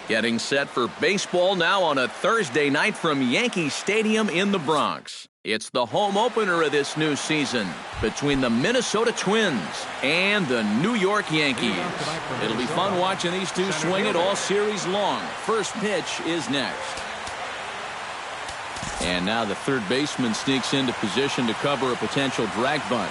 Getting set for baseball now on a Thursday night from Yankee Stadium in the Bronx. It's the home opener of this new season between the Minnesota Twins and the New York Yankees. It'll be fun watching these two swing it all series long. First pitch is next. And now the third baseman sneaks into position to cover a potential drag bunt.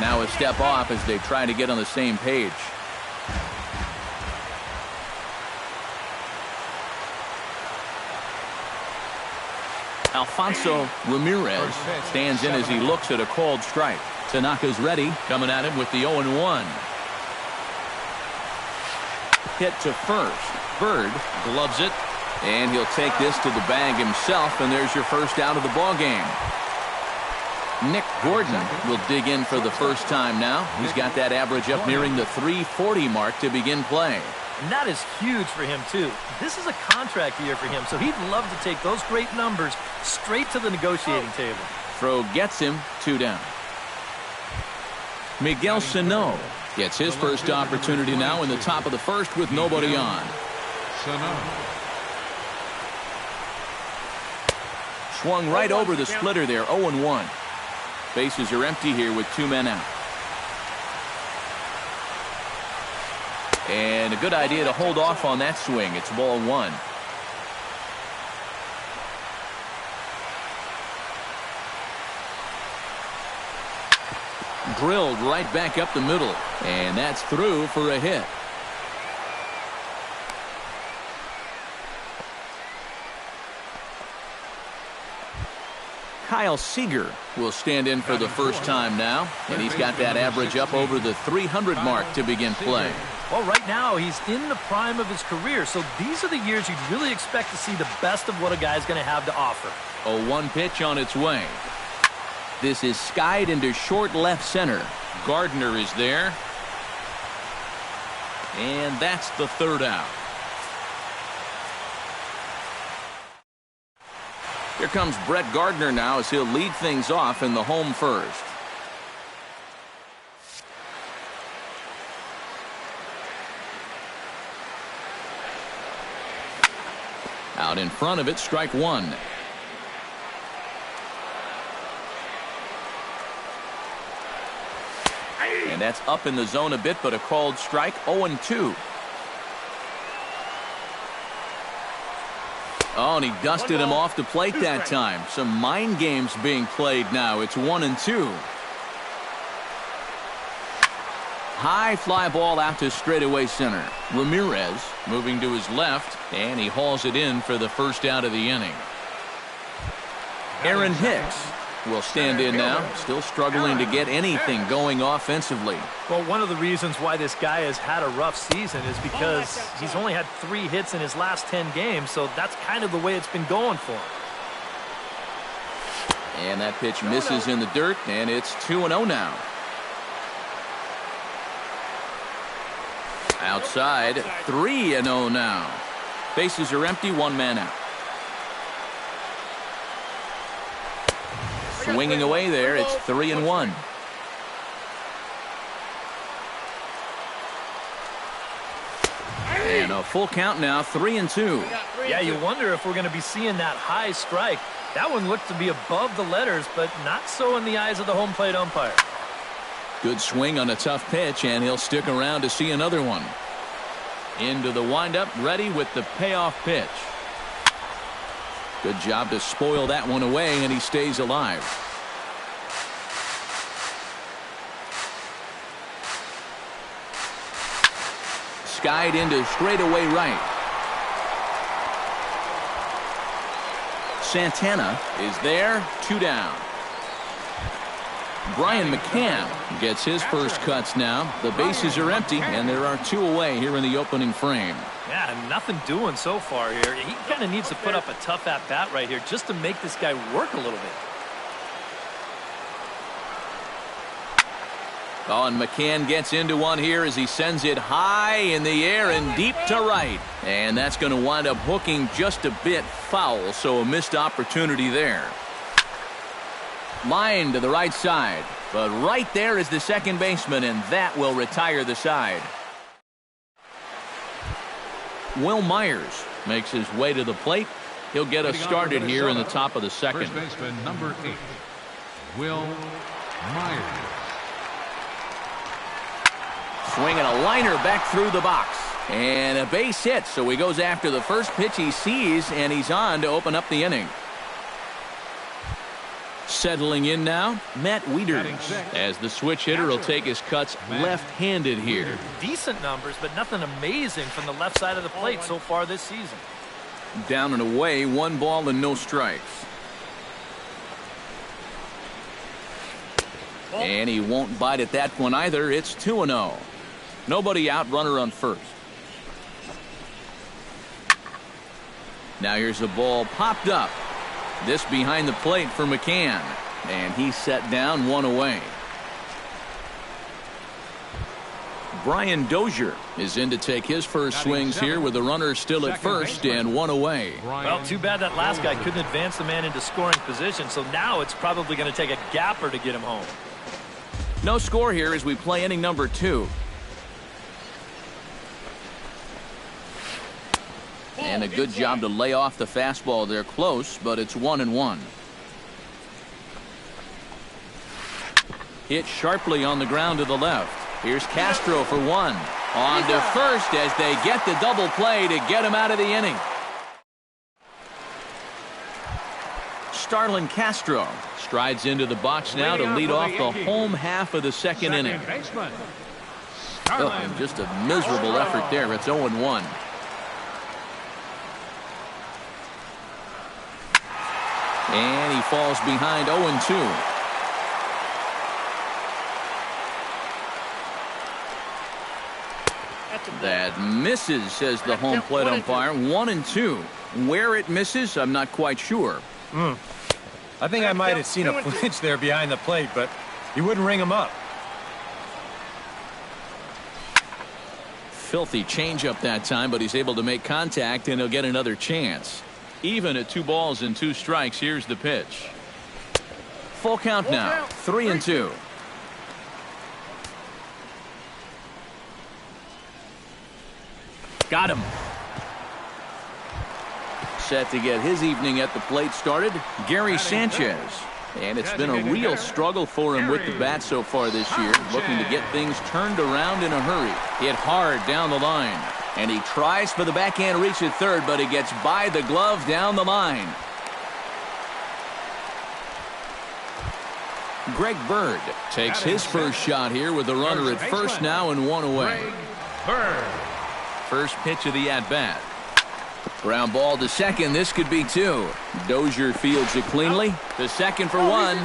Now a step off as they try to get on the same page. Alfonso Ramirez stands in as he looks at a called strike. Tanaka's ready, coming at him with the 0-1. Hit to first. Bird gloves it, and he'll take this to the bag himself, and there's your first out of the ball game. Nick Gordon will dig in for the first time now. He's got that average up nearing the 340 mark to begin play. And that is huge for him, too. This is a contract year for him, so he'd love to take those great numbers straight to the negotiating table. Throw gets him, 2 down. Miguel Sano gets his first opportunity now in the top of the first with nobody on. Swung right over the splitter there, 0-1. Bases are empty here with 2 men out. And a good idea to hold off on that swing. It's ball 1. Drilled right back up the middle. And that's through for a hit. Kyle Seager will stand in for the first time now, and he's got that average up over the 300 mark to begin play. Well, right now he's in the prime of his career, so these are the years you'd really expect to see the best of what a guy's going to have to offer. 0-1 pitch on its way. This is skied into short left center. Gardner is there, and that's the third out. Here comes Brett Gardner now as he'll lead things off in the home first. Out in front of it, strike 1. And that's up in the zone a bit, but a called strike, 0-2. Oh, and he dusted him off the plate that time. Some mind games being played now. It's 1-2. High fly ball out to straightaway center. Ramirez moving to his left, and he hauls it in for the first out of the inning. Aaron Hicks will stand in now, still struggling to get anything going offensively. Well, one of the reasons why this guy has had a rough season is because he's only had 3 hits in his last 10 games, so that's kind of the way it's been going for him. And that pitch misses in the dirt, and it's 2-0 now. Outside, 3-0 now. Bases are empty, 1 man out. Swinging away there, it's 3-1. And a full count now, 3-2. Yeah, you wonder if we're going to be seeing that high strike. That one looked to be above the letters, but not so in the eyes of the home plate umpire. Good swing on a tough pitch, and he'll stick around to see another one. Into the windup, ready with the payoff pitch. Good job to spoil that one away, and he stays alive. Skied into straightaway right. Santana is there, 2 down. Brian McCann gets his first cuts now. The bases are empty, and there are 2 away here in the opening frame. Yeah, nothing doing so far here. He kind of needs to put up a tough at-bat right here just to make this guy work a little bit. Oh, and McCann gets into one here as he sends it high in the air and deep to right. And that's going to wind up hooking just a bit foul, so a missed opportunity there. Line to the right side. But right there is the second baseman, and that will retire the side. Will Myers makes his way to the plate. He'll get us started here in the top of the second. First baseman, number 8, Will Myers. Swinging a liner back through the box. And a base hit, so he goes after the first pitch he sees, and he's on to open up the inning. Settling in now, Matt Wieters, as the switch hitter will take his cuts left-handed here. Decent numbers, but nothing amazing from the left side of the plate so far this season. Down and away, 1 ball and no strikes. And he won't bite at that one either. It's 2-0. Nobody out, runner on first. Now here's a ball popped up. This behind the plate for McCann. And he's set down, 1 away. Brian Dozier is in to take his first swings here with the runner still at first and 1 away. Well, too bad that last guy couldn't advance the man into scoring position, so now it's probably going to take a gapper to get him home. No score here as we play inning number 2. And a good job to lay off the fastball there close, but it's 1-1. Hit sharply on the ground to the left. Here's Castro for 1. On to first as they get the double play to get him out of the inning. Starlin Castro strides into the box now to lead off the home half of the second inning. Oh, just a miserable effort there. It's 0-1. And he falls behind 0-2. That misses, says the home plate umpire. 1-2. Where it misses, I'm not quite sure. I think I might have seen a flinch there behind the plate, but he wouldn't ring him up. Filthy changeup that time, but he's able to make contact, and he'll get another chance. Even at 2 balls and 2 strikes, here's the pitch. Full count now, 3-2. Got him. Set to get his evening at the plate started, Gary Sanchez. And it's been a real struggle for him with the bat so far this year, looking to get things turned around in a hurry. Hit hard down the line. And he tries for the backhand reach at third, but he gets by the glove down the line. Greg Bird takes his first shot here with the runner at first now and 1 away. First pitch of the at-bat. Ground ball to second. This could be 2. Dozier fields it cleanly. The second for 1.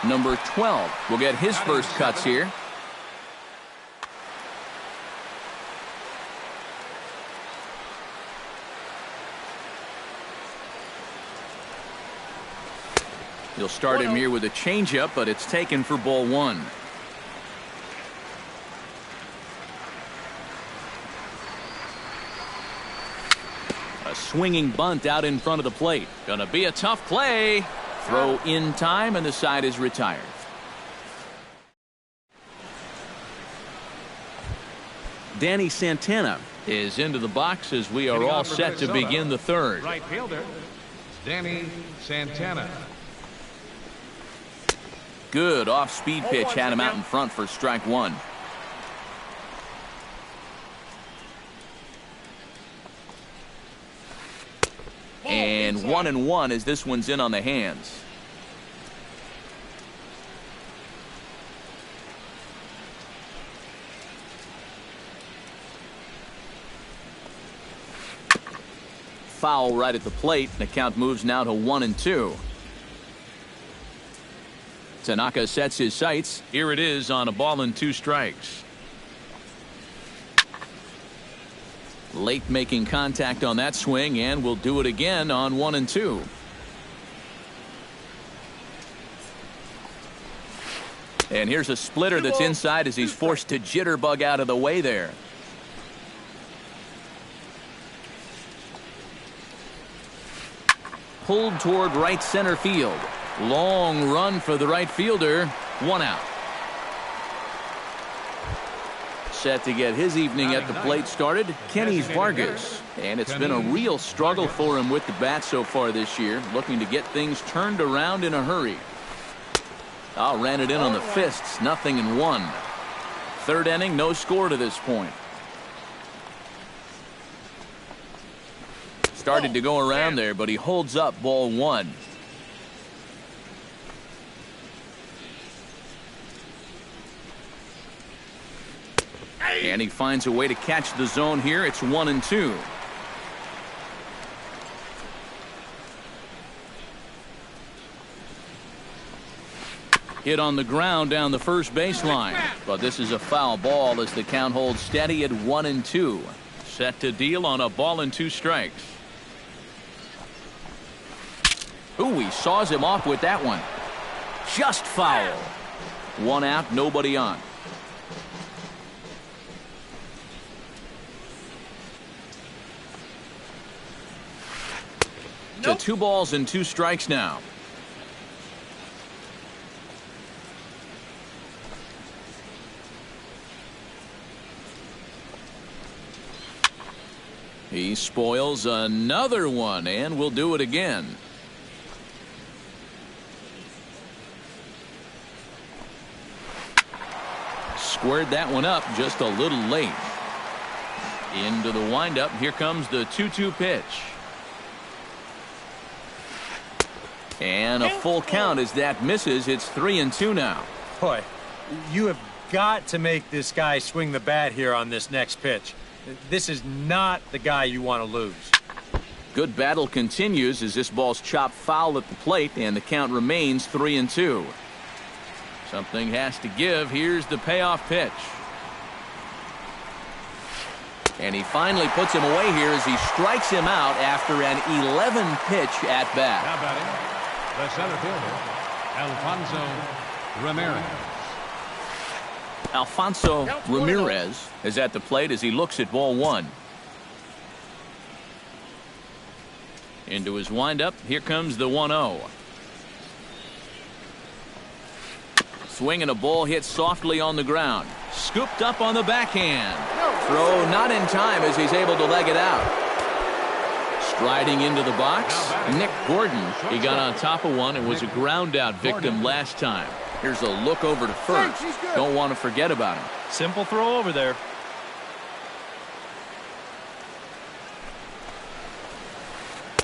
Number 12 will get his first cuts here. He'll start him here with a changeup, but it's taken for ball 1. A swinging bunt out in front of the plate. Gonna be a tough play. Throw in time, and the side is retired. Danny Santana is into the box as we are all set to begin the third. Right fielder, Danny Santana. Good off-speed pitch had him out in front for strike 1. And 1-1 as this one's in on the hands. Foul right at the plate. The count moves now to 1-2. Tanaka sets his sights. Here it is on a ball and 2 strikes. Late making contact on that swing, and will do it again on 1-2. And here's a splitter that's inside as he's forced to jitterbug out of the way there. Pulled toward right center field. Long run for the right fielder. 1 out. Set to get his evening at the plate started, Kenny Vargas. And it's been a real struggle for him with the bat so far this year, looking to get things turned around in a hurry. Ran it in on the fists, 0-1. Third inning, no score to this point. Started to go around there, but he holds up ball 1. And he finds a way to catch the zone here. It's 1-2. Hit on the ground down the first baseline. But this is a foul ball as the count holds steady at 1-2. Set to deal on a ball and 2 strikes. Ooh, he saws him off with that one. Just foul. 1 out, nobody on. To 2 balls and 2 strikes now. He spoils another one, and will do it again. Squared that one up just a little late. Into the windup. Here comes the 2-2 pitch. And a full count as that misses. It's 3-2 now. Boy, you have got to make this guy swing the bat here on this next pitch. This is not the guy you want to lose. Good battle continues as this ball's chopped foul at the plate, and the count remains 3-2. Something has to give. Here's the payoff pitch. And he finally puts him away here as he strikes him out after an 11-pitch at bat. Now batting, the center fielder, Alfonso Ramirez. Alfonso Ramirez is at the plate as he looks at ball 1. Into his windup. Here comes the 1-0. Swinging a ball hit softly on the ground. Scooped up on the backhand. Throw not in time as he's able to leg it out. Striding into the box, Nick Gordon. He got on top of one and was a ground out victim last time. Here's a look over to first. Don't want to forget about him. Simple throw over there.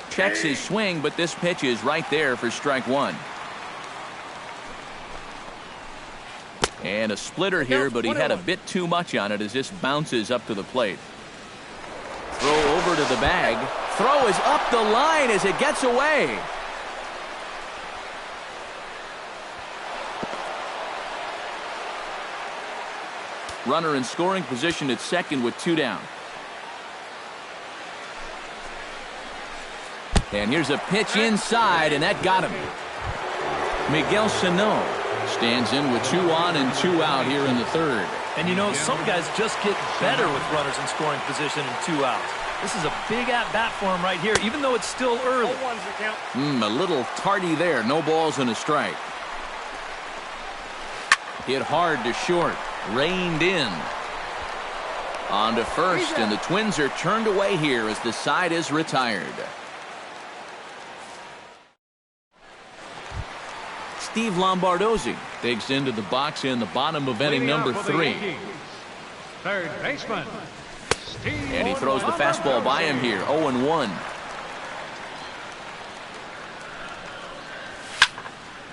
Checks his swing, but this pitch is right there for strike 1. And a splitter here, but he had a bit too much on it as this bounces up to the plate. Throw over to the bag. Throw is up the line as it gets away. Runner in scoring position at second with 2 down. And here's a pitch inside, and that got him. Miguel Sano stands in with 2 on and 2 out here in the third. And you know, some guys just get better with runners in scoring position and 2 outs. This is a big at-bat for him right here, even though it's still early. A little tardy there. No balls and a strike. Hit hard to short. Reined in. On to first, and the Twins are turned away here as the side is retired. Steve Lombardozzi digs into the box in the bottom of inning number 3. Third baseman. And he throws the fastball by him here. 0-1.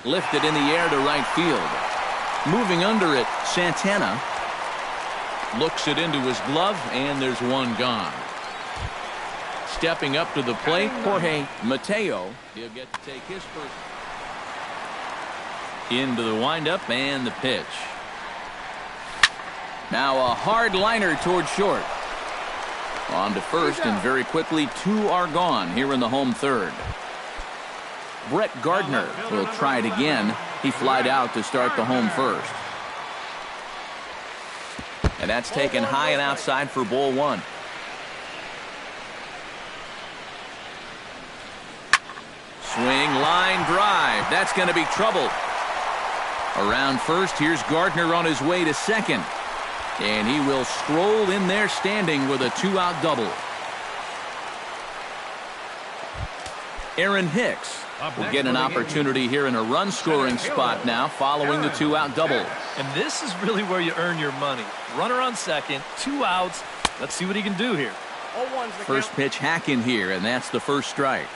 Lifted in the air to right field. Moving under it, Santana looks it into his glove, and there's one gone. Stepping up to the plate, Jorge Mateo. He'll get to take his first. Into the windup and the pitch. Now a hard liner toward short. On to first, and very quickly 2 are gone here in the home third. Brett Gardner will try it again. He flied out to start the home first. And that's taken high and outside for ball 1. Swing, line drive. That's going to be trouble. Around first, here's Gardner on his way to second. And he will stroll in there standing with a 2-out double. Aaron Hicks will get an opportunity here in a run-scoring spot now following the 2-out double. And this is really where you earn your money. Runner on second, 2 outs. Let's see what he can do here. First pitch hack in here, and that's the first strike.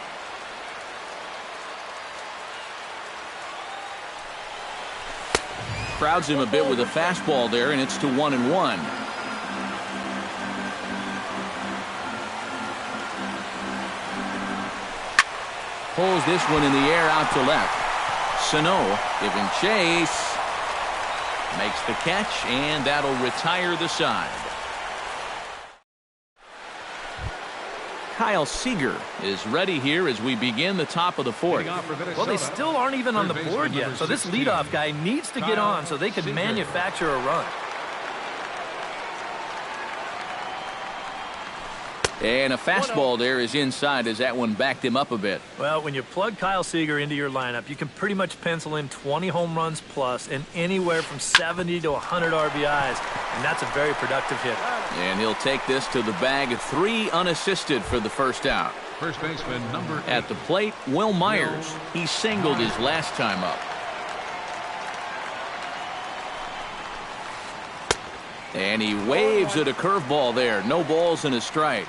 Crowds him a bit with a fastball there, and it's to 1-1. Pulls this one in the air out to left. Sano giving chase. Makes the catch, and that'll retire the side. Kyle Seager is ready here as we begin the top of the fourth. Well, they still aren't even on the board yet, so this leadoff guy needs to get on so they can manufacture a run. And a fastball there is inside as that one backed him up a bit. Well, when you plug Kyle Seager into your lineup, you can pretty much pencil in 20 home runs plus and anywhere from 70 to 100 RBIs, and that's a very productive hitter. And he'll take this to the bag, 3 unassisted for the first out. First baseman number 8. At the plate, Will Myers. He singled his last time up. And he waves at a curveball there. No balls and a strike.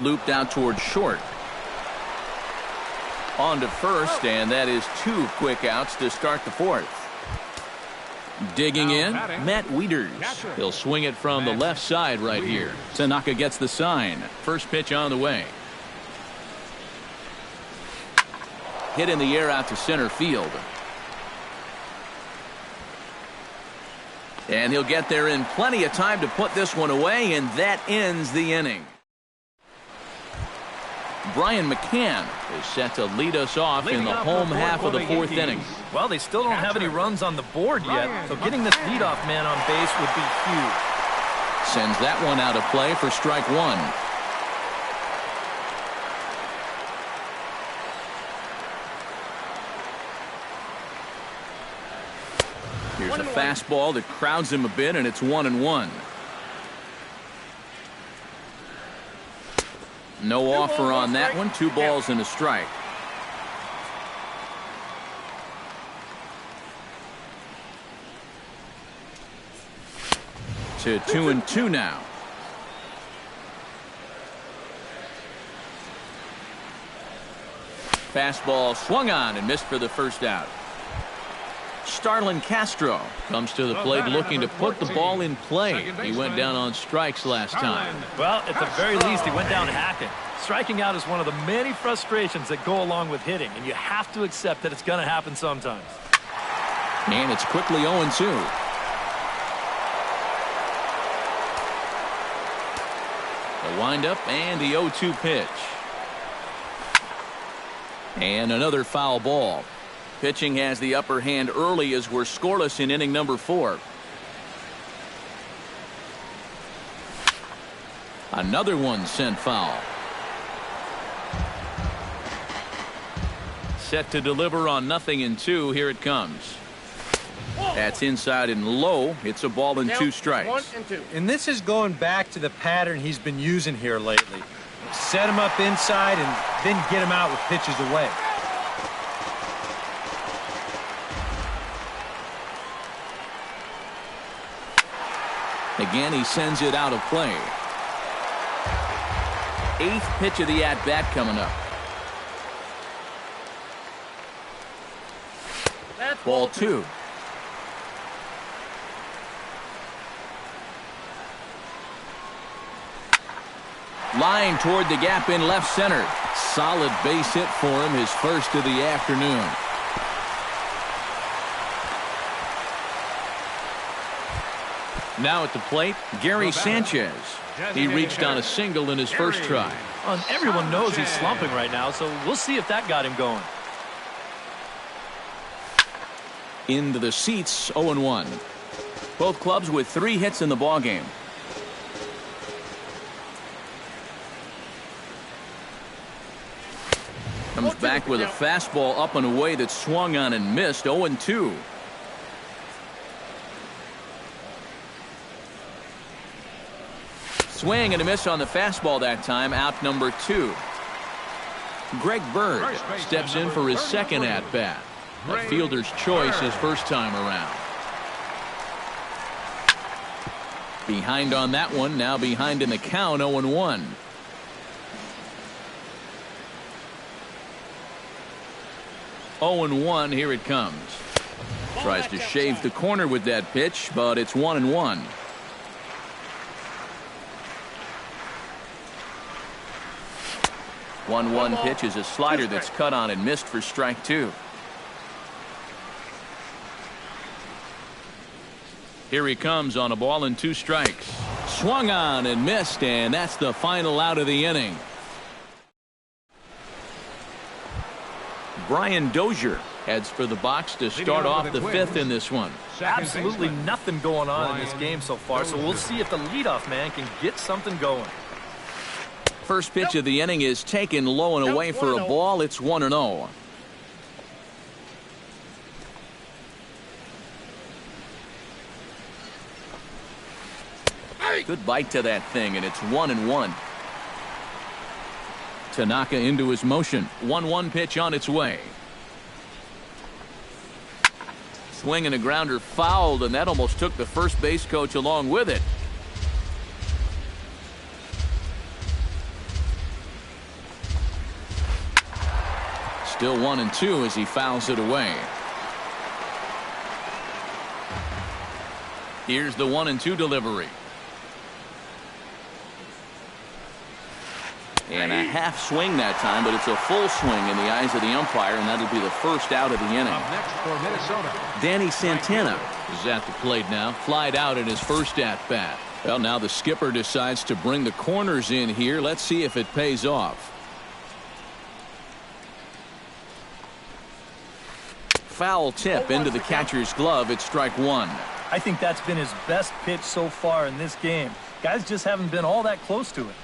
Looped out towards short. On to first, and that is 2 quick outs to start the fourth. Digging in, Matt Wieters. He'll swing it from the left side right here. Tanaka gets the sign. First pitch on the way. Hit in the air out to center field. And he'll get there in plenty of time to put this one away, and that ends the inning. Brian McCann is set to lead us off in the home half of the fourth inning. Well, they still don't have any runs on the board yet, so getting this leadoff man on base would be huge. Sends that one out of play for strike 1. Here's a fastball that crowds him a bit, and it's 1-1. No offer on that one. 2 balls and a strike. To 2-2 now. Fastball swung on and missed for the first out. Starlin Castro comes to the plate looking to put the ball in play. He went down on strikes last time. Well, at the very least, he went down hacking. Striking out is one of the many frustrations that go along with hitting, and you have to accept that it's going to happen sometimes. And it's quickly 0-2. The windup and the 0-2 pitch. And another foul ball. Pitching has the upper hand early as we're scoreless in inning number 4. Another one sent foul. Set to deliver on 0-2. Here it comes. That's inside and low. It's a ball and 2 strikes. 1-2. And this is going back to the pattern he's been using here lately. Set him up inside and then get him out with pitches away. Again, he sends it out of play. 8th pitch of the at-bat coming up. Ball 2. Line toward the gap in left center. Solid base hit for him, his first of the afternoon. Now at the plate, Gary Sanchez. He reached on a single in his first try. And everyone knows he's slumping right now, so we'll see if that got him going. Into the seats, 0-1. Both clubs with 3 hits in the ballgame. Comes back with a fastball up and away that swung on and missed. 0-2. Swing and a miss on the fastball that time. Out number 2. Greg Bird steps in for his second at-bat. A fielder's choice his first time around. Behind on that one. Now behind in the count. 0-1. Oh and 1. Here it comes. Tries to shave the corner with that pitch, but it's 1-1. One pitch is a slider that's cut on and missed for strike 2. Here he comes on a ball and 2 strikes. Swung on and missed, and that's the final out of the inning. Brian Dozier heads for the box to start off the 5th in this one. Absolutely nothing going on in this game so far, so we'll see if the leadoff man can get something going. First pitch of the inning is taken low and away for a ball. It's 1-0. Good bite to that thing, and it's 1-1. Tanaka into his motion. 1-1 pitch on its way. Swing and a grounder fouled, and that almost took the first base coach along with it. Still 1-2 as he fouls it away. Here's the 1-2 delivery. And a half swing that time, but it's a full swing in the eyes of the umpire, and that'll be the first out of the inning. Up next for Minnesota, Danny Santana is at the plate now. Flied out in his first at-bat. Well, now the skipper decides to bring the corners in here. Let's see if it pays off. Foul tip into the catcher's glove. It's strike 1. I think that's been his best pitch so far in this game. Guys just haven't been all that close to it.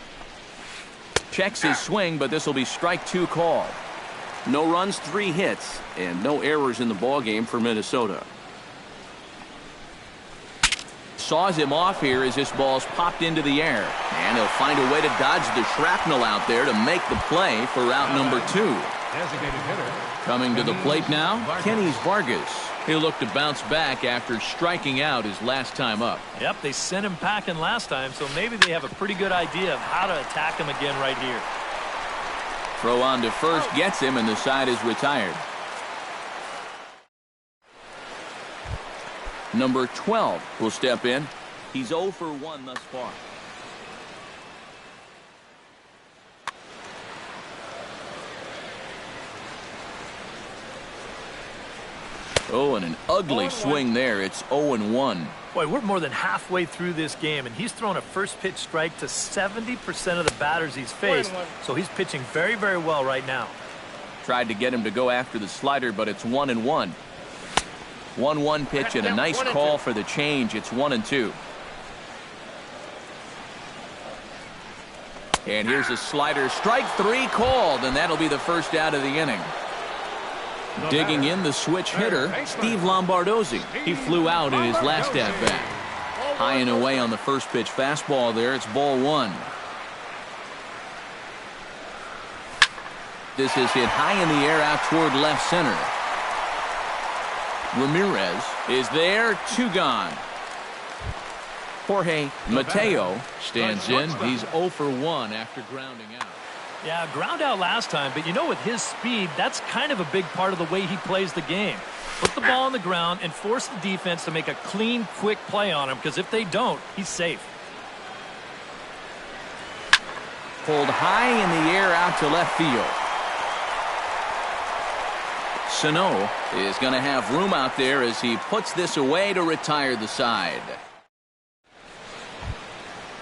Checks his swing, but this will be strike 2 called. No runs, 3 hits, and no errors in the ballgame for Minnesota. Saws him off here as this ball's popped into the air. And he'll find a way to dodge the shrapnel out there to make the play for out number 2. designated hitter. Coming to the plate now, Kenny Vargas. He'll look to bounce back after striking out his last time up. Yep, they sent him packing last time, so maybe they have a pretty good idea of how to attack him again right here. Throw on to first gets him, and the side is retired. Number 12 will step in. He's 0 for 1 thus far. Oh, and an ugly swing there. It's 0-1. Boy, we're more than halfway through this game, and he's thrown a first pitch strike to 70% of the batters he's faced. So he's pitching very, very well right now. Tried to get him to go after the slider, but it's 1-1. 1-1 pitch and a nice call for the change. It's 1-2. And here's a slider. Strike 3 called, and that'll be the first out of the inning. Digging in the switch hitter, Steve Lombardozzi. He flew out in his last at-bat. High and away on the first pitch fastball there. It's ball 1. This is hit high in the air out toward left center. Ramirez is there. 2 gone. Jorge Mateo stands in. He's 0 for 1 after grounding out. Yeah, ground out last time, but you know, with his speed, that's kind of a big part of the way he plays the game. Put the ball on the ground and force the defense to make a clean, quick play on him, because if they don't, he's safe. Pulled high in the air out to left field. Sano is going to have room out there as he puts this away to retire the side.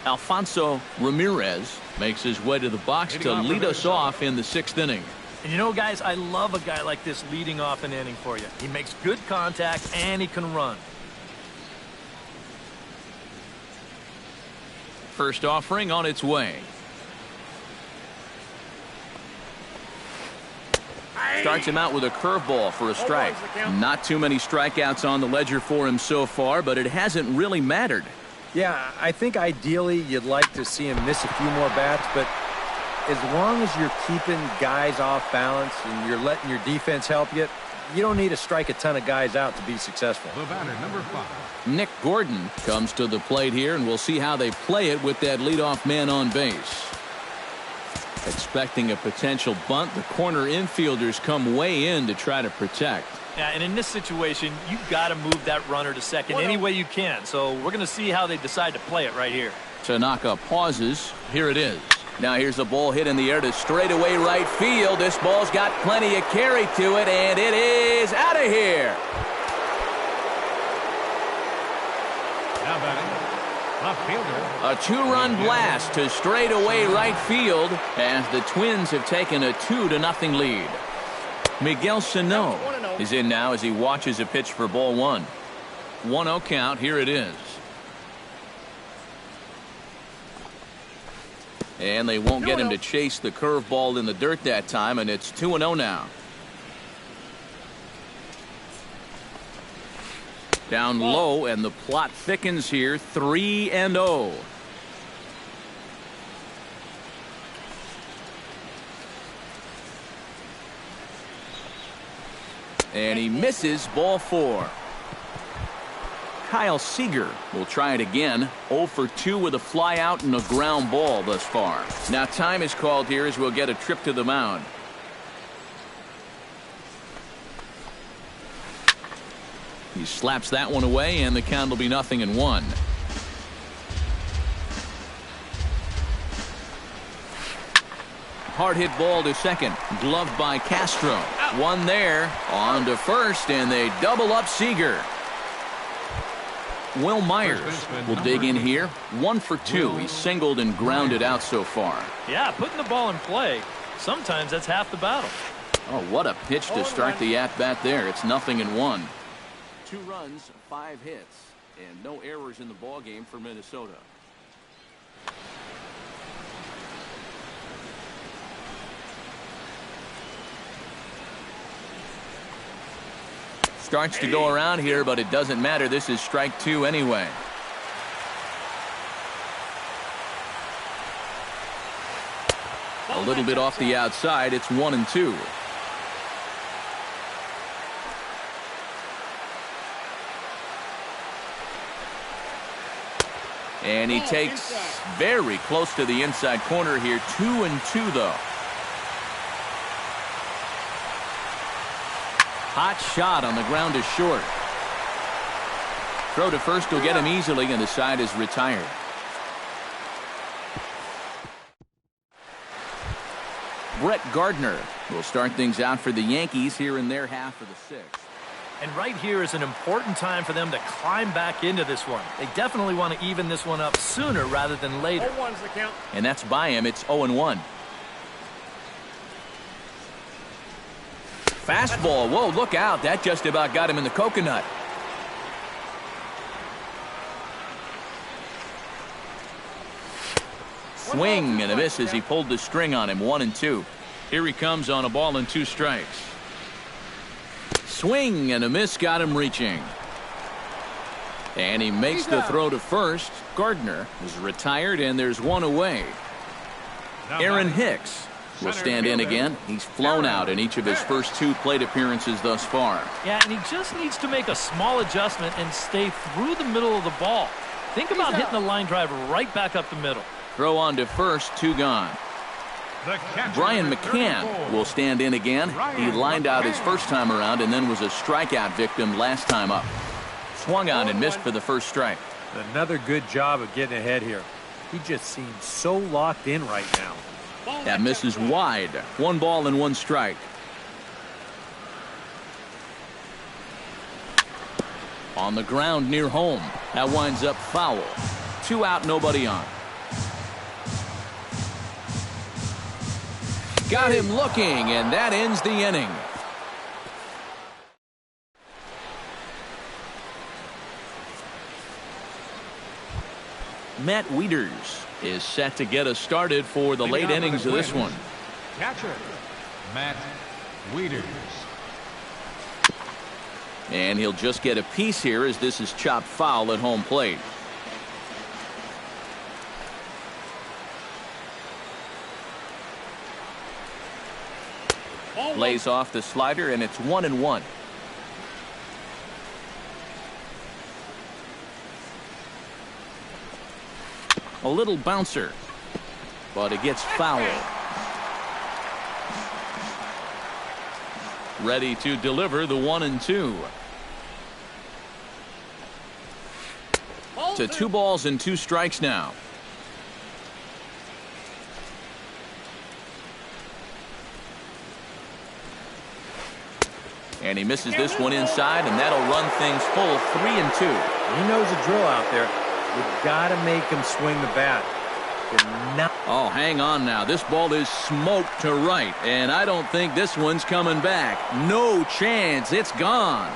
Alfonso Ramirez makes his way to the box to lead us off in the 6th inning. And you know, guys, I love a guy like this leading off an inning for you. He makes good contact and he can run. First offering on its way. Starts him out with a curveball for a strike. Not too many strikeouts on the ledger for him so far, but it hasn't really mattered. Yeah, I think ideally you'd like to see him miss a few more bats, but as long as you're keeping guys off balance and you're letting your defense help you, you don't need to strike a ton of guys out to be successful. The batter, number 5. Nick Gordon comes to the plate here, and we'll see how they play it with that leadoff man on base. Expecting a potential bunt, the corner infielders come way in to try to protect. Yeah, and in this situation, you've got to move that runner to second any way you can. So we're going to see how they decide to play it right here. Tanaka pauses. Here it is. Now here's a ball hit in the air to straightaway right field. This ball's got plenty of carry to it, and it is out of here. Now batting, left fielder. A 2-run blast to straightaway right field as the Twins have taken a 2-0 lead. Miguel Sano is in now as he watches a pitch for ball 1. 1-0 count. Here it is. And they won't get him to chase the curveball in the dirt that time, and it's 2-0 now. Down low, and the plot thickens here. 3-0. And he misses ball 4. Kyle Seager will try it again. 0 for 2 with a fly out and a ground ball thus far. Now time is called here as we'll get a trip to the mound. He slaps that one away, and the count will be 0-1. Hard hit ball to second. Gloved by Castro. One there. On to first, and they double up Seager. Will Myers will dig in here. 1 for 2. He's singled and grounded out so far. Yeah, putting the ball in play, sometimes that's half the battle. Oh, what a pitch to start the at-bat there. It's 0-1. 2 runs, 5 hits, and no errors in the ballgame for Minnesota. Starts to go around here, but it doesn't matter. This is strike 2 anyway. A little bit off the outside. It's 1-2. And he takes very close to the inside corner here. 2-2 though. Hot shot on the ground is short. Throw to first will get him easily, and the side is retired. Brett Gardner will start things out for the Yankees here in their half of the 6th. And right here is an important time for them to climb back into this one. They definitely want to even this one up sooner rather than later. 0-1's the count. And that's by him. It's 0-1. Fastball. Whoa, look out. That just about got him in the coconut. Swing and a miss as he pulled the string on him. 1-2. Here he comes on a ball and 2 strikes. Swing and a miss got him reaching. And he makes the throw to first. Gardner is retired, and there's 1 away. Aaron Hicks will stand in again. He's flown out in each of his first 2 plate appearances thus far. Yeah, and he just needs to make a small adjustment and stay through the middle of the ball. Think about hitting the line drive right back up the middle. Throw on to first, 2 gone. Brian McCann will stand in again. He lined out his first time around and then was a strikeout victim last time up. Swung on and missed for the first strike. Another good job of getting ahead here. He just seems so locked in right now. That misses wide. 1 ball and 1 strike. On the ground near home. That winds up foul. 2 out, nobody on. Got him looking, and that ends the inning. Matt Wieters is set to get us started for the late innings of this one. Catcher, Matt Wieters. And he'll just get a piece here as this is chopped foul at home plate. Lays off the slider, and it's 1-1. A little bouncer, but it gets fouled. Ready to deliver the 1-2. To 2 balls and 2 strikes now. And he misses this one inside, and that'll run things full 3-2. He knows the drill out there. You've got to make him swing the bat. Oh, hang on now. This ball is smoked to right, and I don't think this one's coming back. No chance. It's gone.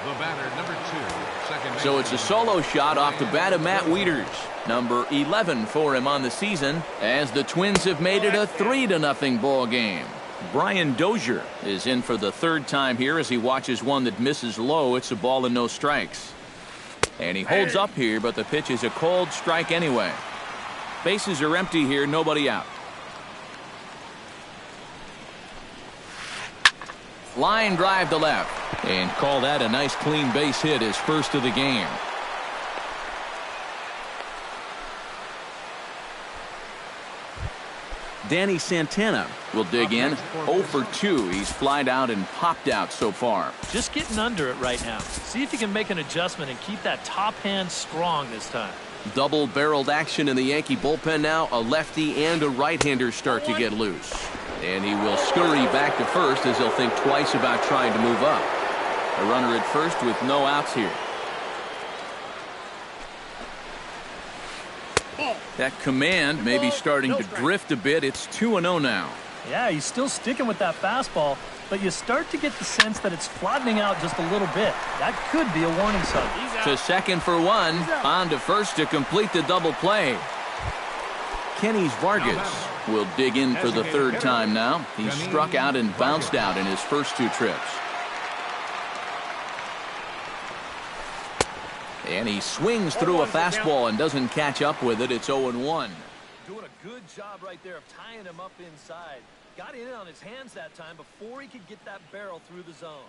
The batter, number 2, second base. So it's a solo shot off the bat of Matt Wieters. Number 11 for him on the season, as the Twins have made it a 3-0 ball game. Brian Dozier is in for the 3rd time here as he watches one that misses low. It's a ball and no strikes. And he holds up here, but the pitch is a cold strike anyway. Bases are empty here, nobody out. Line drive to left, and call that a nice clean base hit, his first of the game. Danny Santana will dig in. 0 for 2. He's flied out and popped out so far. Just getting under it right now. See if you can make an adjustment and keep that top hand strong this time. Double-barreled action in the Yankee bullpen now. A lefty and a right-hander start to get loose. And he will scurry back to first as he'll think twice about trying to move up. A runner at first with no outs here. That command may be starting to drift a bit. It's 2-0 now. Yeah, he's still sticking with that fastball, but you start to get the sense that it's flattening out just a little bit. That could be a warning sign. To second for 1. On to first to complete the double play. Kenny's Vargas will dig in for the 3rd time now. He struck out and bounced out in his first 2 trips. And he swings through a fastball and doesn't catch up with it. It's 0-1. Doing a good job right there of tying him up inside. Got in on his hands that time before he could get that barrel through the zone.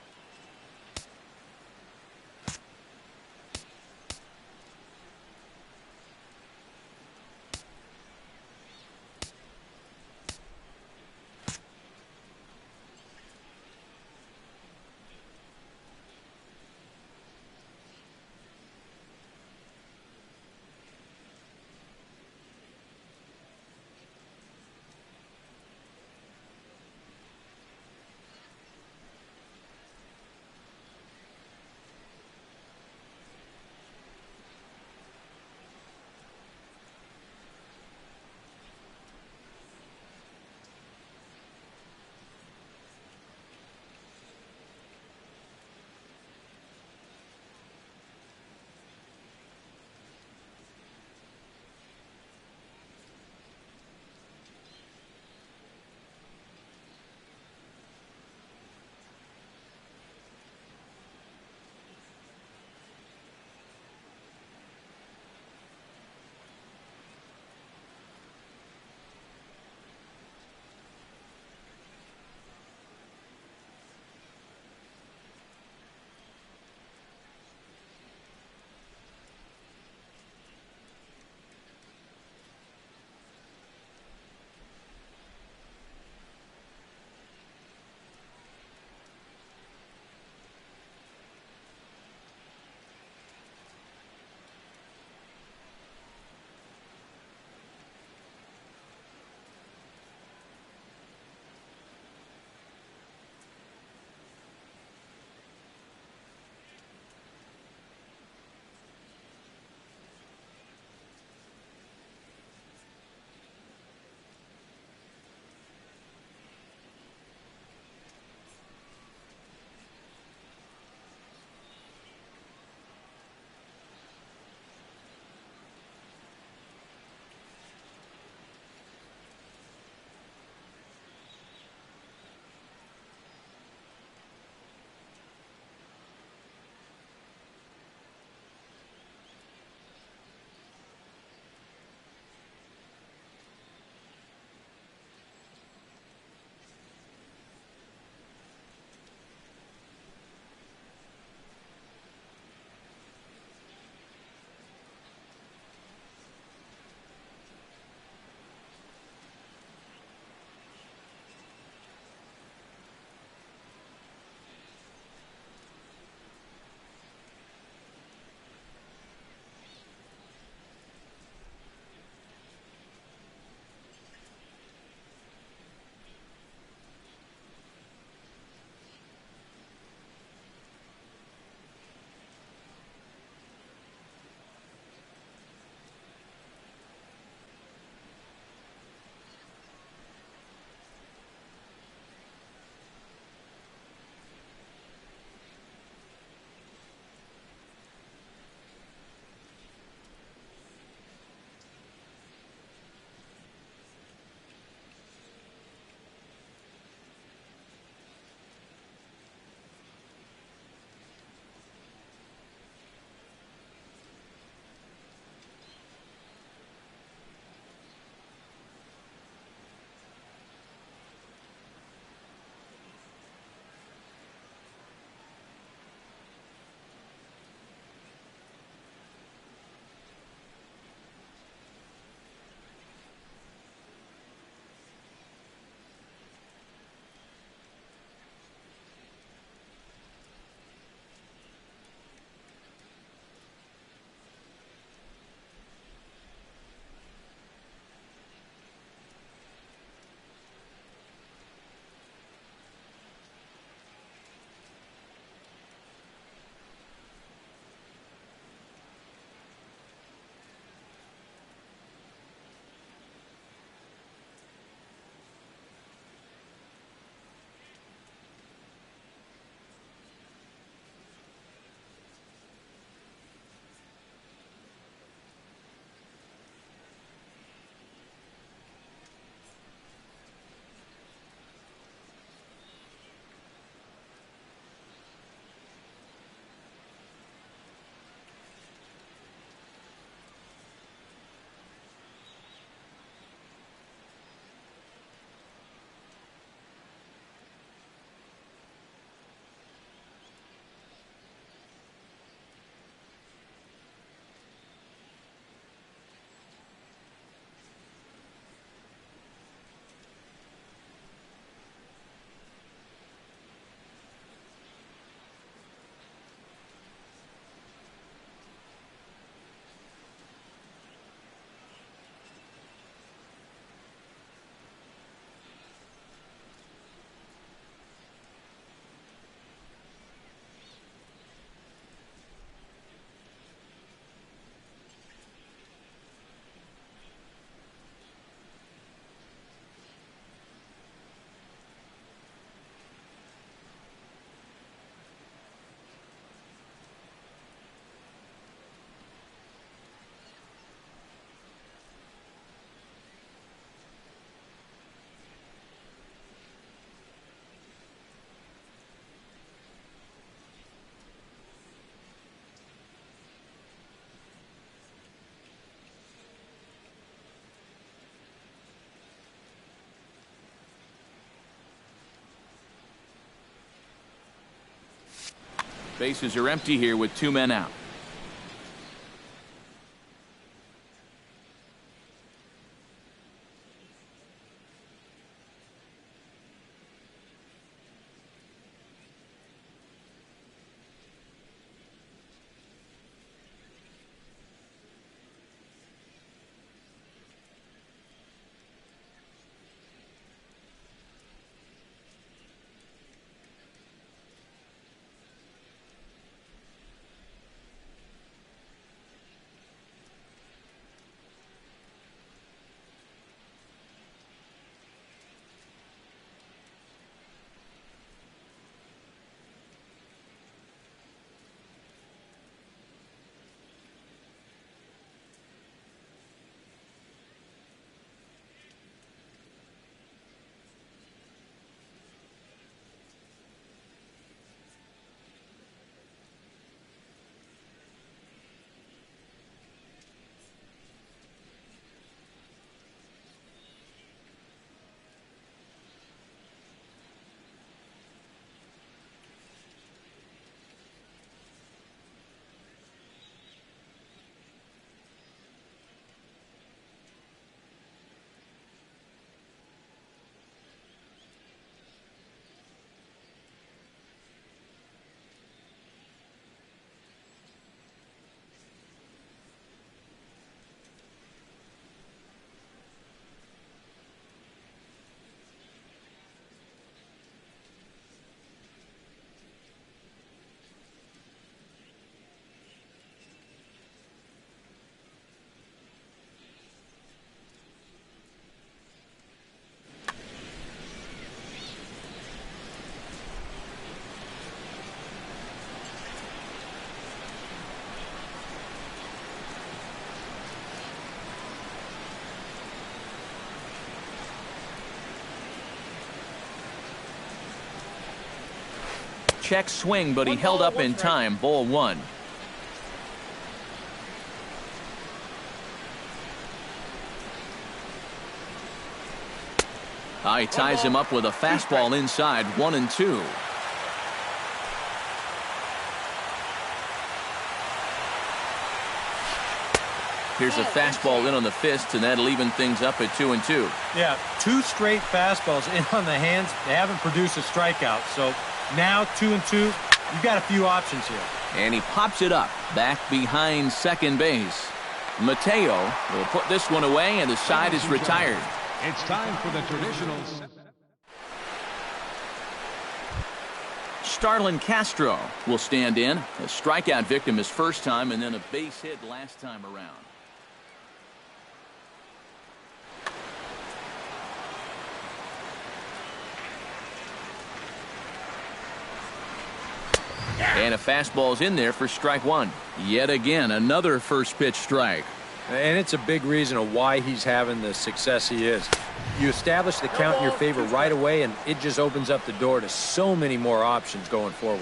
Bases are empty here with 2 men out. Check swing, but he held up in time. Ball 1. He ties him up with a fastball inside. 1-2. Here's a fastball in on the fist, and that'll even things up at 2-2. Yeah, 2 straight fastballs in on the hands. They haven't produced a strikeout, so now 2-2. You've got a few options here. And he pops it up back behind second base. Mateo will put this one away, and the side is retired. It's time for the traditional. Starlin Castro will stand in. A strikeout victim his first time, and then a base hit last time around. And a fastball's in there for strike 1. Yet again, another first pitch strike. And it's a big reason of why he's having the success he is. You establish the count in your favor right away, and it just opens up the door to so many more options going forward.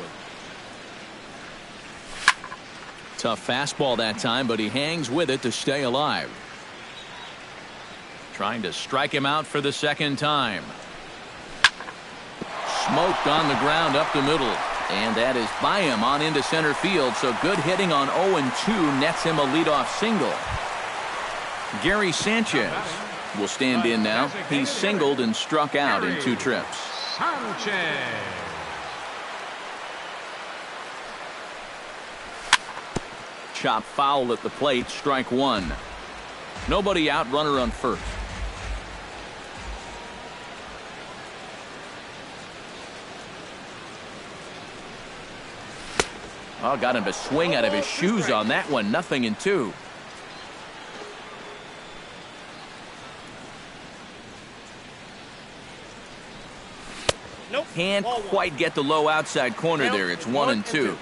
Tough fastball that time, but he hangs with it to stay alive. Trying to strike him out for the second time. Smoked on the ground up the middle. And that is by him on into center field. So good hitting on 0-2 nets him a leadoff single. Gary Sanchez will stand in now. He's singled and struck out in 2 trips. Sanchez. Chop foul at the plate. Strike 1. Nobody out. Runner on first. Oh, got him to swing out of his shoes on that one. 0-2. Nope. Can't quite get the low outside corner there. It's 1-2.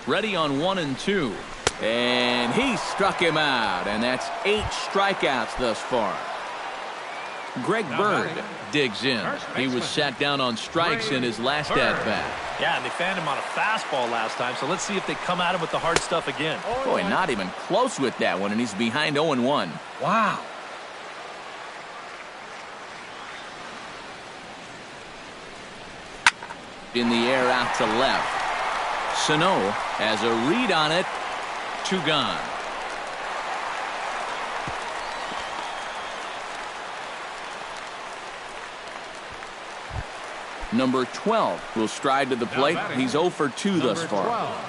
Ready on 1-2. And he struck him out. And that's 8 strikeouts thus far. Greg Bird digs in. He was sat down on strikes in his last at-bat. Yeah, and they found him on a fastball last time, so let's see if they come at him with the hard stuff again. Boy, not even close with that one, and he's behind 0-1. Wow. In the air out to left. Sano has a read on it. 2 gone. Number 12 will stride to the plate. He's 0 for 2 thus far. 12.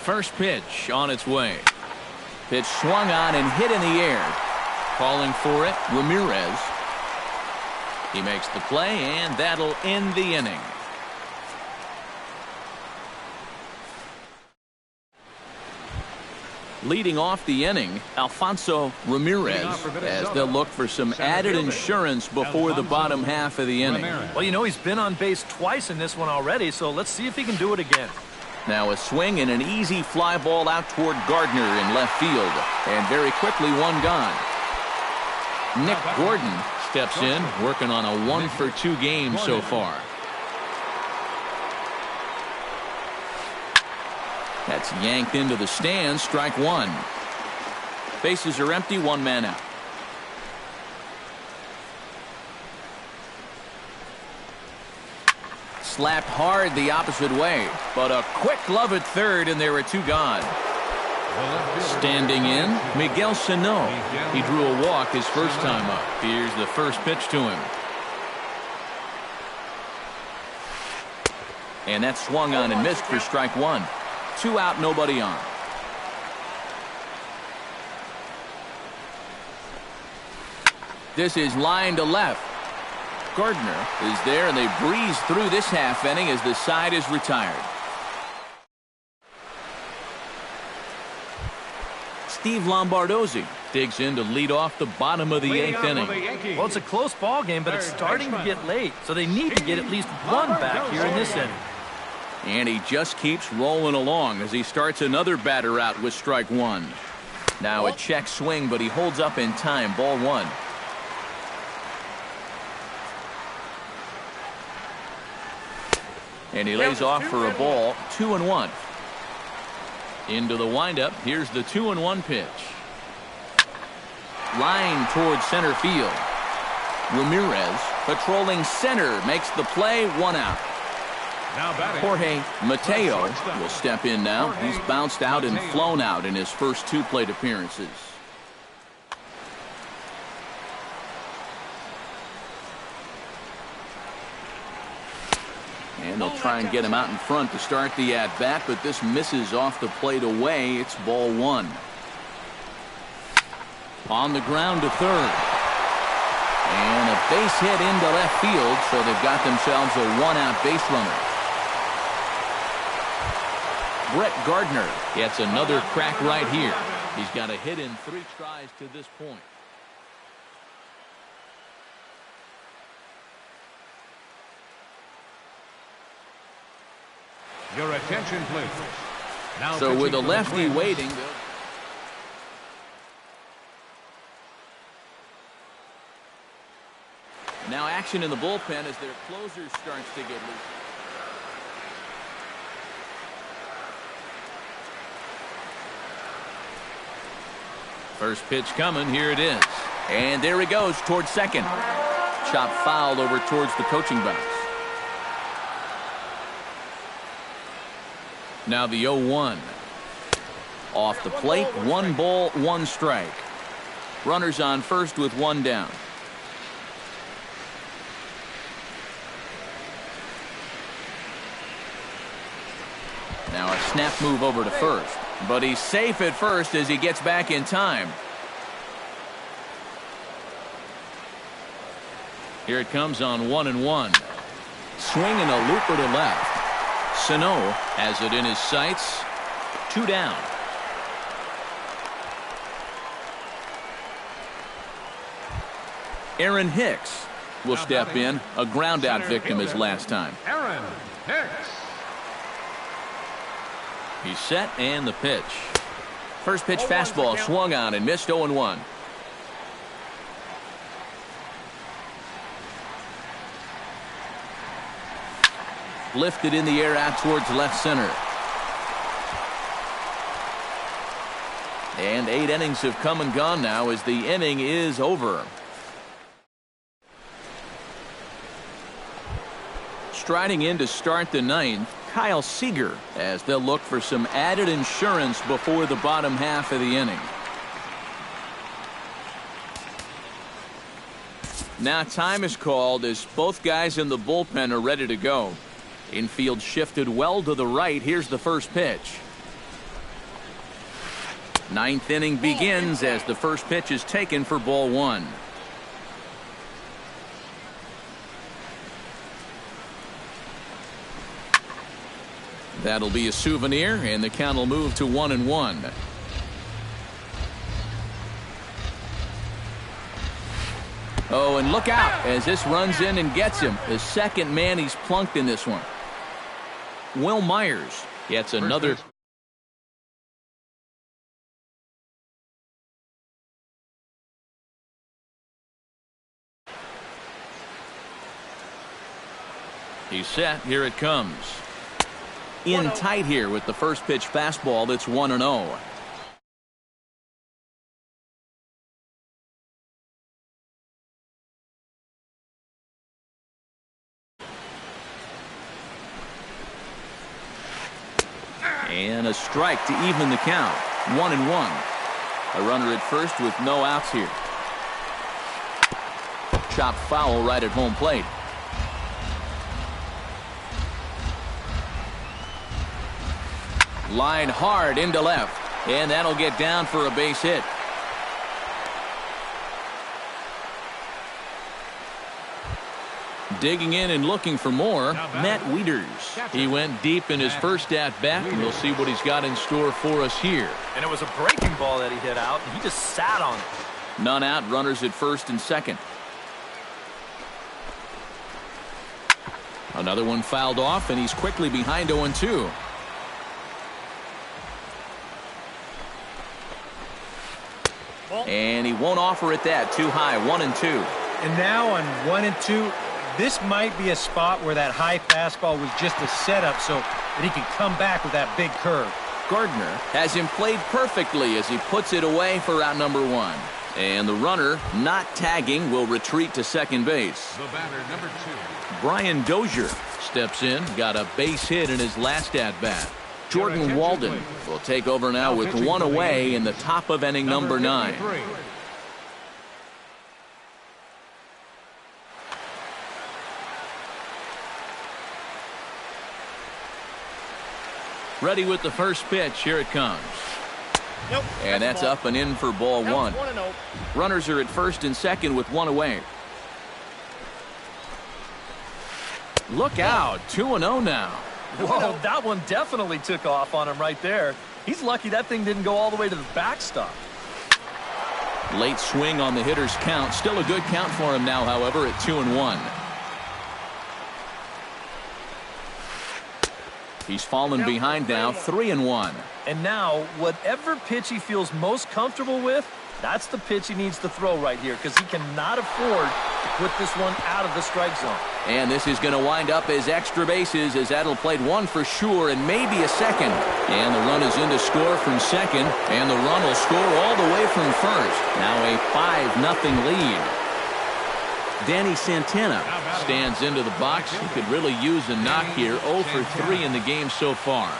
First pitch on its way. Pitch swung on and hit in the air. Calling for it, Ramirez. He makes the play, and that'll end the inning. Leading off the inning, Alfonso Ramirez, as they'll look for some added insurance before the bottom half of the inning. Well, you know, he's been on base twice in this one already, so let's see if he can do it again. Now a swing and an easy fly ball out toward Gardner in left field. And very quickly, 1 gone. Nick Gordon steps in, working on a 1 for 2 game so far. That's yanked into the stands. Strike 1. Bases are empty. 1 man out. Slapped hard the opposite way, but a quick glove at third, and there are 2 gone. Standing in, Miguel Sano. He drew a walk his first time up. Here's the first pitch to him. And that swung on and missed for strike 1. 2 out, nobody on. This is line to left. Gardner is there, and they breeze through this half inning as the side is retired. Steve Lombardozzi digs in to lead off the bottom of the 8th inning. Well, it's a close ball game, but it's starting to get late, so they need to get at least 1 back here in this inning. And he just keeps rolling along as he starts another batter out with strike 1. Now a check swing, but he holds up in time. Ball 1. And he lays off for a ball. 2-1. Into the windup. Here's the 2-1 pitch. Line towards center field. Ramirez patrolling center makes the play. 1 out. Jorge Mateo will step in now. He's bounced out and flown out in his first 2 plate appearances. And they'll try and get him out in front to start the at-bat, but this misses off the plate away. It's ball 1. On the ground to third. And a base hit into left field, so they've got themselves a 1-out base runner. Brett Gardner gets another crack right here. He's got a hit in 3 tries to this point. Your attention, please. Now so with a lefty waiting. Now action in the bullpen as their closer starts to get loose. First pitch coming. Here it is. And there he goes towards second. Chop foul over towards the coaching box. Now the 0-1. Off the plate, 1 ball, 1 strike. Runners on first with 1 down. Now a snap move over to first. But he's safe at first as he gets back in time. Here it comes on 1-1. Swing and a looper to left. Sano has it in his sights. 2 down. Aaron Hicks will step in. A ground out victim his last time. Aaron Hicks. He's set and the pitch. First pitch fastball swung on and missed. 0-1. Lifted in the air out towards left center. And 8 innings have come and gone now as the inning is over. Striding in to start the 9th, Kyle Seager, as they'll look for some added insurance before the bottom half of the inning. Now time is called as both guys in the bullpen are ready to go. Infield shifted well to the right. Here's the first pitch. 9th inning begins as the first pitch is taken for ball 1. That'll be a souvenir, and the count will move to 1-1. Oh, and look out as this runs in and gets him. The second man he's plunked in this one. Will Myers gets another. He's set. Here it comes. In tight here with the first pitch fastball that's 1-0. And a strike to even the count. 1-1. A runner at first with no outs here. Chopped foul right at home plate. Line hard into left. And that'll get down for a base hit. Digging in and looking for more, Matt Wieters. He went deep in his first at-bat, and we'll see what he's got in store for us here. And it was a breaking ball that he hit out, and he just sat on it. None out, runners at first and second. Another one fouled off, and he's quickly behind 0-2. And he won't offer it that. Too high. 1-2. And now on 1-2, this might be a spot where that high fastball was just a setup so that he can come back with that big curve. Gardner has him played perfectly as he puts it away for out number 1. And the runner, not tagging, will retreat to second base. The batter, number 2. Brian Dozier steps in, got a base hit in his last at-bat. Jordan Walden will take over now with one away in the top of inning number 9. Ready with the first pitch. Here it comes. Nope. And that's up and in for ball 1. 1-0. Runners are at first and second with one away. Look out. 2-0 now. Whoa, that one definitely took off on him right there. He's lucky that thing didn't go all the way to the backstop. Late swing on the hitter's count. Still a good count for him now, however, at 2-1. He's fallen behind now, 3-1. And now, whatever pitch he feels most comfortable with, that's the pitch he needs to throw right here because he cannot afford to put this one out of the strike zone. And this is going to wind up as extra bases as that'll played 1 for sure and maybe a second. And the run is in to score from second, and the run will score all the way from first. Now a 5-0 lead. Danny Santana stands into the box. He could really use a knock here. 0 for 3 in the game so far.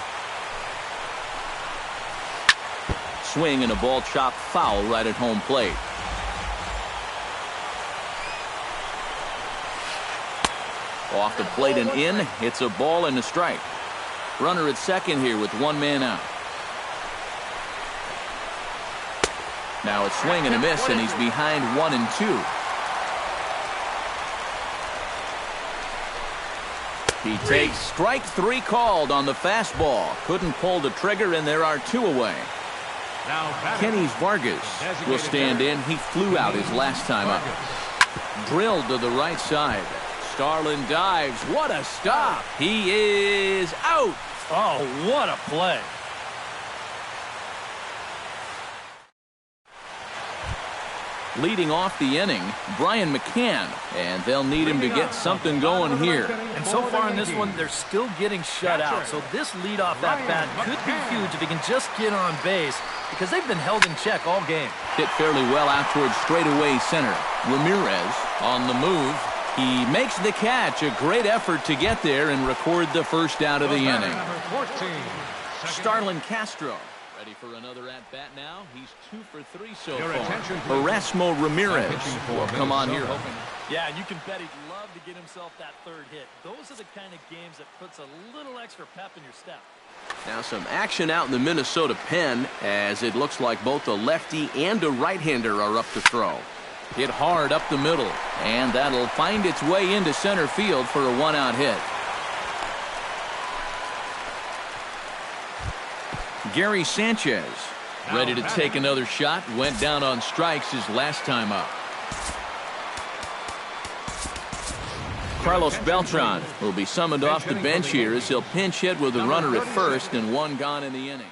Swing and a ball chopped foul right at home plate. Off the plate and in. It's a ball and a strike. Runner at second here with one man out. Now a swing and a miss, and he's behind 1-2. He takes strike 3 called on the fastball. Couldn't pull the trigger, and there are 2 away. Kenny Vargas will stand in. He flew out his last time up. Drilled to the right side. Starlin dives. What a stop. He is out. Oh, what a play. Leading off the inning, Brian McCann, and they'll need him to get something going here. And so far in this one, they're still getting shut out. So this leadoff at-bat could be huge if he can just get on base, because they've been held in check all game. Hit fairly well out towards straightaway center. Ramirez on the move. He makes the catch. A great effort to get there and record the first out of the inning. Starlin Castro ready for another at-bat now. He's 2 for 3 so far. Erasmo Ramirez will come on here hoping. Yeah, you can bet he'd love to get himself that third hit. Those are the kind of games that puts a little extra pep in your step. Now some action out in the Minnesota pen, as it looks like both a lefty and a right-hander are up to throw. Hit hard up the middle, and that'll find its way into center field for a one-out hit. Gary Sanchez ready to take another shot. Went down on strikes his last time up. Carlos Beltran will be summoned off the bench here as he'll pinch hit with a runner at first and one gone in the inning.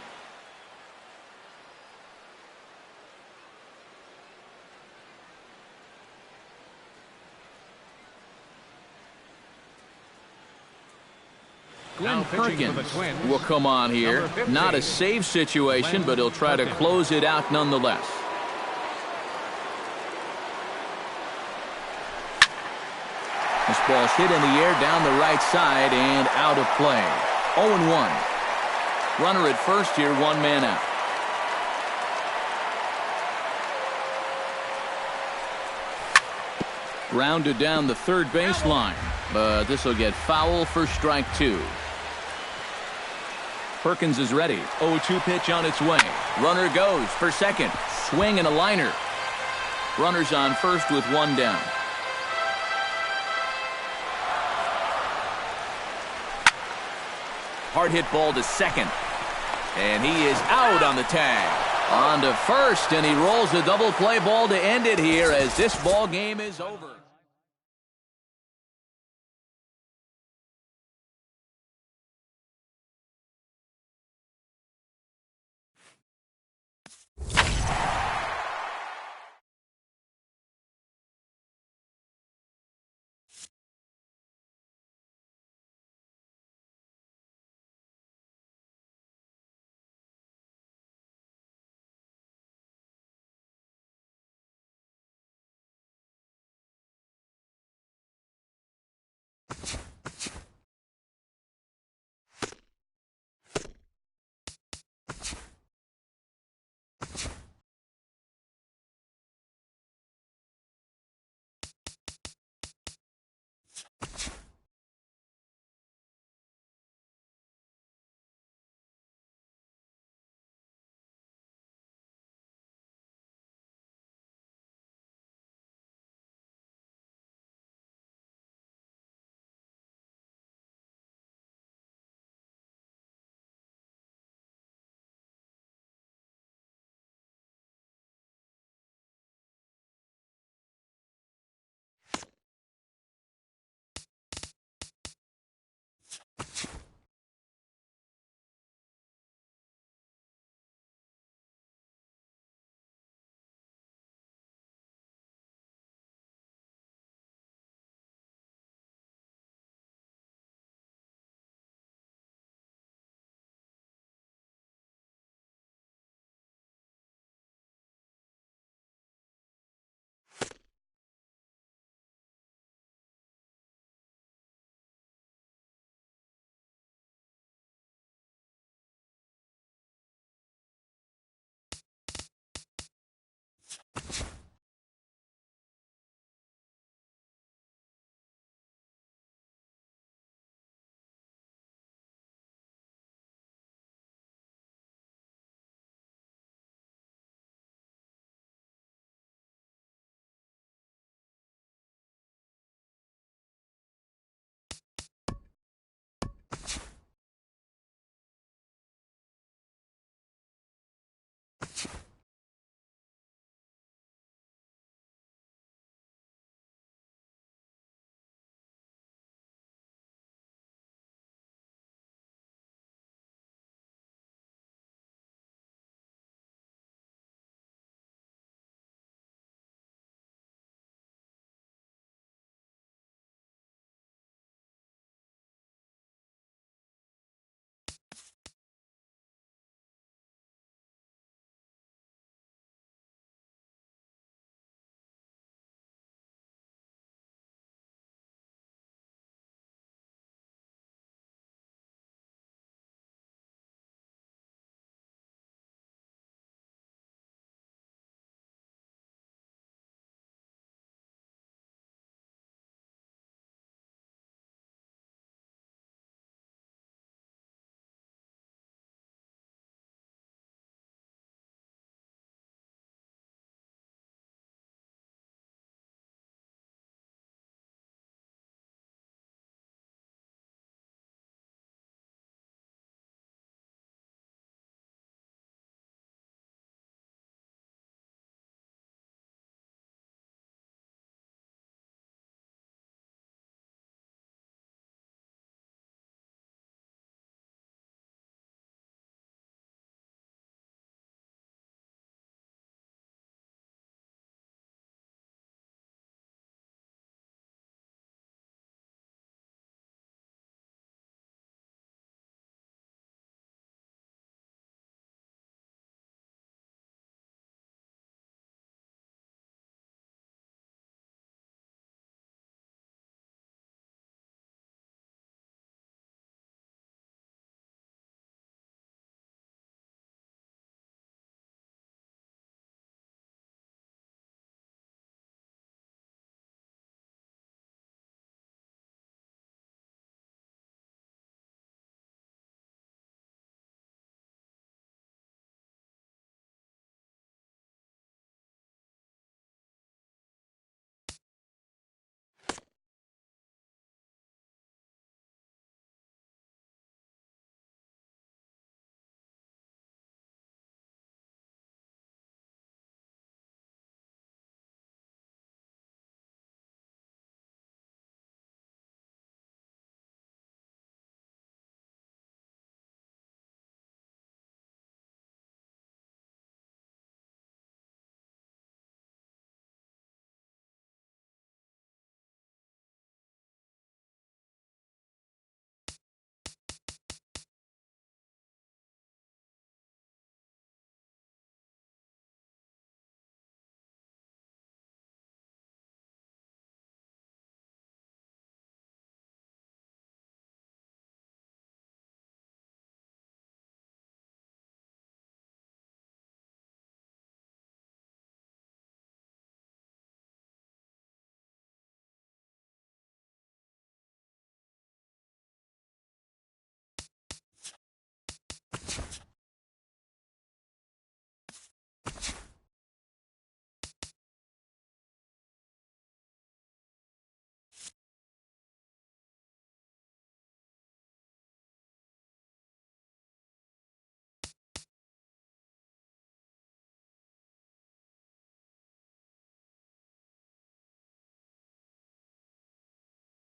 Glenn Perkins will come on here. Not a save situation, but he'll try to close it out nonetheless. This ball's hit in the air down the right side and out of play. 0-1. Runner at first here, one man out. Grounded down the third baseline, but this will get foul for strike 2. Perkins is ready. 0-2 pitch on its way. Runner goes for second. Swing and a liner. Runners on first with one down. Hard hit ball to second. And he is out on the tag. On to first, and he rolls the double play ball to end it here as this ball game is over.